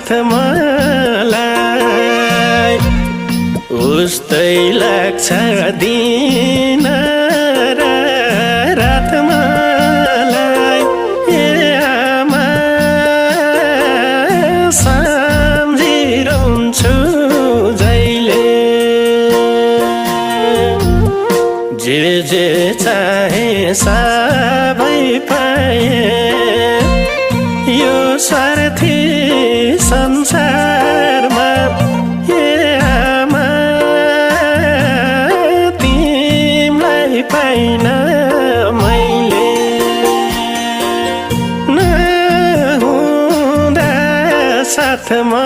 साथ मलाई उस्तै लाग्छ दिन र रात मलाई ए आमा सम्झिरहन्छु जहिले जे चाहे सबै पाए यो स्वार्थी संसारमा ए आमा तिमीलाई पाइन मैले नहुँदा साथमा